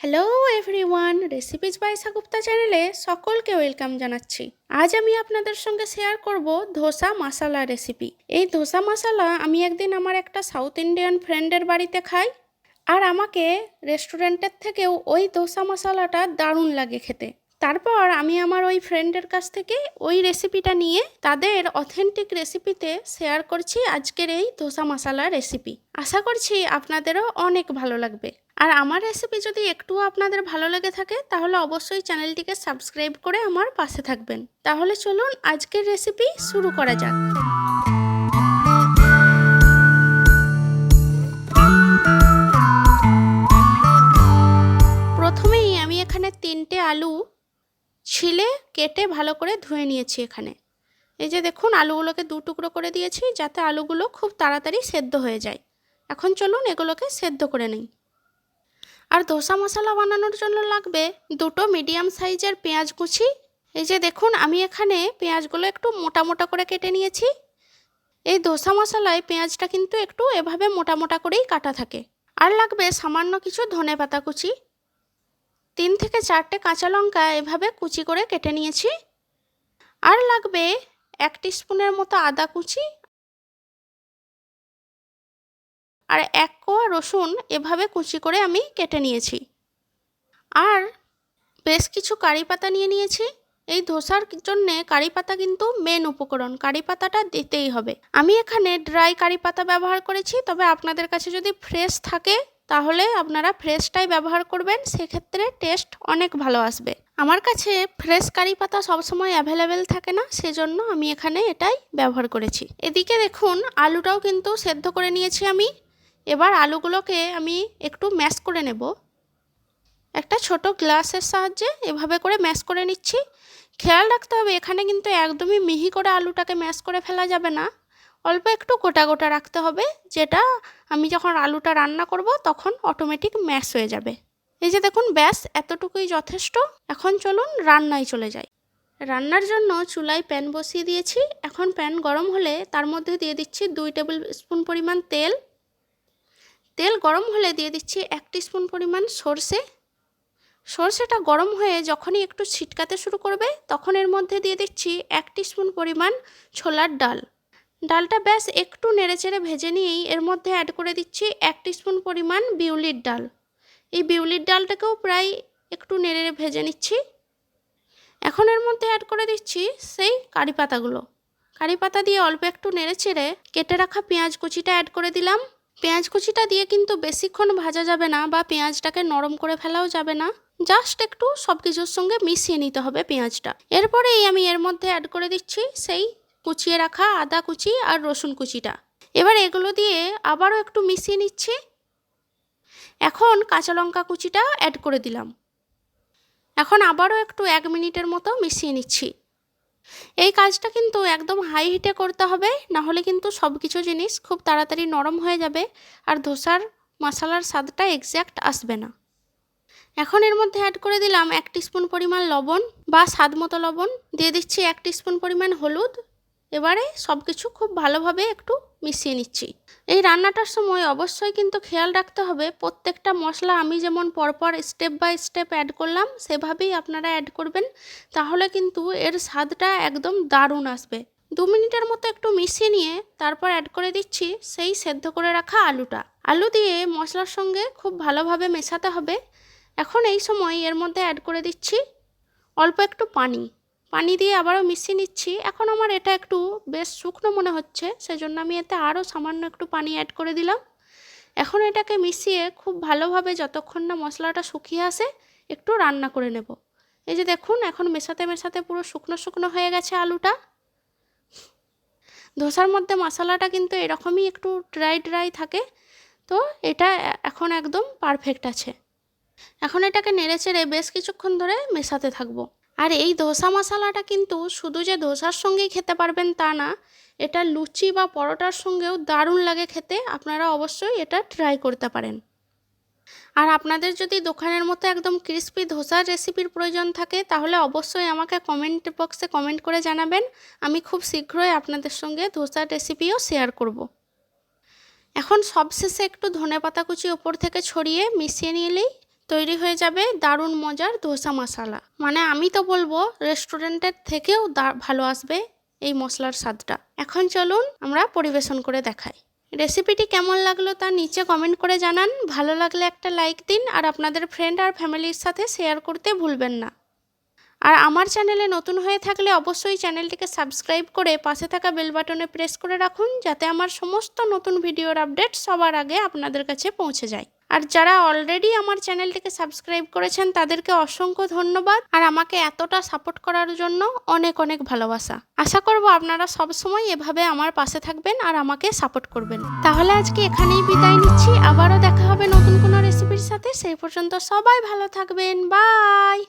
Hello everyone, recipes by Sagupta চ্যানেলে সকলকে welcome জানাচ্ছি। আজ আমি আপনাদের সঙ্গে শেয়ার করব ধোসা মশলা রেসিপি। এই ধোসা মশলা আমি একদিন আমার একটা সাউথ ইন্ডিয়ান ফ্রেন্ডের বাড়িতে খাই, আর আমাকে রেস্টুরেন্টের থেকেও ওই ধোসা মশলাটা দারুণ লাগে খেতে। তারপর আমি আমার ওই ফ্রেন্ডের কাছ থেকে ওই রেসিপিটা নিয়ে তাদের অথেন্টিক রেসিপিতে শেয়ার করছি আজকের এই ধোসা মশলা রেসিপি। আশা করছি আপনাদেরও অনেক ভালো লাগবে। আর আমার রেসিপি যদি একটুও আপনাদের ভালো লেগে থাকে তাহলে অবশ্যই চ্যানেলটিকে সাবস্ক্রাইব করে আমার পাশে থাকবেন। তাহলে চলুন আজকের রেসিপি শুরু করা যাক। প্রথমেই আমি এখানে 3টে আলু ছিলে কেটে ভালো করে ধুয়ে নিয়েছি। এখানে এই যে দেখুন, আলুগুলোকে 2 টুকরো করে দিয়েছি যাতে আলুগুলো খুব তাড়াতাড়ি সেদ্ধ হয়ে যায়। এখন চলুন এগুলোকে সেদ্ধ করে নিই। আর ধোসা মশলা বানানোর জন্য লাগবে 2টো মিডিয়াম সাইজের পেঁয়াজ কুচি। এই যে দেখুন, আমি এখানে পেঁয়াজগুলো একটু মোটা মোটা করে কেটে নিয়েছি। এই ধোসা মশলায় পেঁয়াজটা কিন্তু একটু এভাবে মোটা মোটা করেই কাটা থাকে। আর লাগবে সামান্য কিছু ধনেপাতা কুচি। 3 থেকে 4টে কাঁচা লঙ্কা এভাবে কুচি করে কেটে নিয়েছি। আর লাগবে 1 টিস্পুনের মতো আদা কুচি আর 1 কোয়া রসুন এভাবে কুচি করে আমি কেটে নিয়েছি। আর বেশ কিছু কারি পাতা নিয়ে নিয়েছি। এই ধোসার জন্য কারি পাতা কিন্তু মেন উপকরণ, কারি পাতাটা দিতেই হবে। আমি এখানে ড্রাই কারি পাতা ব্যবহার করেছি, তবে আপনাদের কাছে যদি ফ্রেশ থাকে তাহলে আপনারা ফ্রেশটাই ব্যবহার করবেন, সেক্ষেত্রে টেস্ট অনেক ভালো আসবে। আমার কাছে ফ্রেশ কারি পাতা সবসময় অ্যাভেলেবেল থাকে না, সেজন্য আমি এখানে এটাই ব্যবহার করেছি। এদিকে দেখুন, আলুটাও কিন্তু সেদ্ধ করে নিয়েছি আমি। এবার আলুগুলোকে আমি একটু ম্যাশ করে নেব। একটা ছোট গ্লাসের সাহায্যে এভাবে করে ম্যাশ করে নিচ্ছি। খেয়াল রাখতে হবে এখানে কিন্তু একদমই মিহি করে আলুটাকে ম্যাশ করে ফেলা যাবে না, অল্প একটু গোটা গোটা রাখতে হবে, যেটা আমি যখন আলুটা রান্না করব তখন অটোমেটিক ম্যাশ হয়ে যাবে। এই যে দেখুন, ব্যাস এতটুকুই যথেষ্ট। এখন চলুন রান্নায় চলে যাই। রান্নার জন্য চুলায় প্যান বসিয়ে দিয়েছি। এখন প্যান গরম হলে তার মধ্যে দিয়ে দিচ্ছি 2 টেবিল স্পুন পরিমাণ তেল। তেল গরম হলে দিয়ে দিচ্ছি 1 টিস্পুন পরিমাণ সর্ষে। সর্ষেটা গরম হয়ে যখনই একটু ছিটকাতে শুরু করবে তখন এর মধ্যে দিয়ে দিচ্ছি 1 টিস্পুন পরিমাণ ছোলার ডাল। ডালটা ব্যাস একটু নেড়েচেড়ে ভেজে নিয়েই এর মধ্যে অ্যাড করে দিচ্ছি 1 টিস্পুন পরিমাণ বিউলির ডাল। এই বিউলির ডালটাকেও প্রায় একটু নেড়ে ভেজে নিচ্ছি। এখন এর মধ্যে অ্যাড করে দিচ্ছি সেই কারি পাতাগুলো। কারি পাতা দিয়ে অল্প একটু নেড়েচেড়ে কেটে রাখা পেঁয়াজ কুচিটা অ্যাড করে দিলাম। পেঁয়াজ কুচিটা দিয়ে কিন্তু বেশিক্ষণ ভাজা যাবে না বা পেঁয়াজটাকে নরম করে ফেলাও যাবে না, জাস্ট একটু সব কিছুর সঙ্গে মিশিয়ে নিতে হবে পেঁয়াজটা। এরপরেই আমি এর মধ্যে অ্যাড করে দিচ্ছি সেই কুচিয়ে রাখা আদা কুচি আর রসুন কুচিটা। এবার এগুলো দিয়ে আবারও একটু মিশিয়ে নিচ্ছি। এখন কাঁচা লঙ্কা কুচিটা অ্যাড করে দিলাম। এখন আবারও একটু 1 মিনিটের মতো মিশিয়ে নিচ্ছি। এই কাজটা কিন্তু একদম হাই হিটে করতে হবে, না হলে কিন্তু সব কিছু জিনিস খুব তাড়াতাড়ি নরম হয়ে যাবে আর ধোসার মশলার স্বাদটা এক্স্যাক্ট আসবে না। এখন এর মধ্যে অ্যাড করে দিলাম 1 টিস্পুন পরিমাণ লবণ বা স্বাদ মতো লবণ, দিয়ে দিচ্ছি 1 টিস্পুন পরিমাণ হলুদ। এবারে সব কিছু খুব ভালোভাবে একটু মিশিয়ে নিচ্ছি। এই রান্নাটার সময় অবশ্যই কিন্তু খেয়াল রাখতে হবে প্রত্যেকটা মশলা আমি যেমন পরপর স্টেপ বাই স্টেপ অ্যাড করলাম সেভাবেই আপনারা অ্যাড করবেন, তাহলে কিন্তু এর স্বাদটা একদম দারুণ আসবে। 2 মিনিটের মতো একটু মিশিয়ে নিয়ে তারপর অ্যাড করে দিচ্ছি সেই সেদ্ধ করে রাখা আলুটা। আলু দিয়ে মশলার সঙ্গে খুব ভালোভাবে মেশাতে হবে। এখন এই সময় এর মধ্যে অ্যাড করে দিচ্ছি অল্প একটু পানি দিয়ে আবারও মিশিয়ে নিচ্ছি। এখন আমার এটা একটু বেশ শুকনো মনে হচ্ছে, সেজন্য আমি এতে আরও সামান্য একটু পানি অ্যাড করে দিলাম। এখন এটাকে মিশিয়ে খুব ভালোভাবে যতক্ষণ না মশলাটা শুকিয়ে আসে একটু রান্না করে নেব। এই যে দেখুন, এখন মেশাতে মেশাতে পুরো শুকনো শুকনো হয়ে গেছে আলুটা। ধোসার মধ্যে মশলাটা কিন্তু এরকমই একটু ড্রাই ড্রাই থাকে, তো এটা এখন একদম পারফেক্ট আছে। এখন এটাকে নেড়েচেড়ে বেশ কিছুক্ষণ ধরে মেশাতে থাকবো। আর এই ধোসা মশলাটা কিন্তু শুধু যে ধোসার সঙ্গেই খেতে পারবেন তা না, এটা লুচি বা পরোটার সঙ্গেও দারুণ লাগে খেতে। আপনারা অবশ্যই এটা ট্রাই করতে পারেন। আর আপনাদের যদি দোকানের মতো একদম ক্রিস্পি ধোসার রেসিপির প্রয়োজন থাকে তাহলে অবশ্যই আমাকে কমেন্ট বক্সে কমেন্ট করে জানাবেন। আমি খুব শীঘ্রই আপনাদের সঙ্গে ধোসার রেসিপিও শেয়ার করব। এখন সবশেষে একটু ধনেপাতা কুচি ওপর থেকে ছড়িয়ে মিশিয়ে নিলেই তৈরি হয়ে যাবে দারুণ মজার ধোসা মশলা। মানে আমি তো বলবো রেস্টুরেন্টের থেকেও ভালো আসবে এই মশলার স্বাদটা। এখন চলুন আমরা পরিবেশন করে দেখাই। রেসিপিটি কেমন লাগলো তা নিচে কমেন্ট করে জানান। ভালো লাগলে একটা লাইক দিন আর আপনাদের ফ্রেন্ড আর ফ্যামিলির সাথে শেয়ার করতে ভুলবেন না। আর আমার চ্যানেলে নতুন হয়ে থাকলে অবশ্যই চ্যানেলটিকে সাবস্ক্রাইব করে পাশে থাকা বেল বাটনে প্রেস করে রাখুন, যাতে আমার সমস্ত নতুন ভিডিওর আপডেট সবার আগে আপনাদের কাছে পৌঁছে যায়। আর যারা অলরেডি আমার চ্যানেলটিকে সাবস্ক্রাইব করেছেন তাদেরকে অসংখ্য ধন্যবাদ, আর আমাকে এতটা সাপোর্ট করার জন্য অনেক অনেক ভালোবাসা। আশা করব আপনারা সবসময় এভাবে আমার পাশে থাকবেন আর আমাকে সাপোর্ট করবেন। তাহলে আজকে এখানেই বিদায় নিচ্ছি, আবারও দেখা হবে নতুন কোনো রেসিপির সাথে। সেই পর্যন্ত সবাই ভালো থাকবেন, বাই।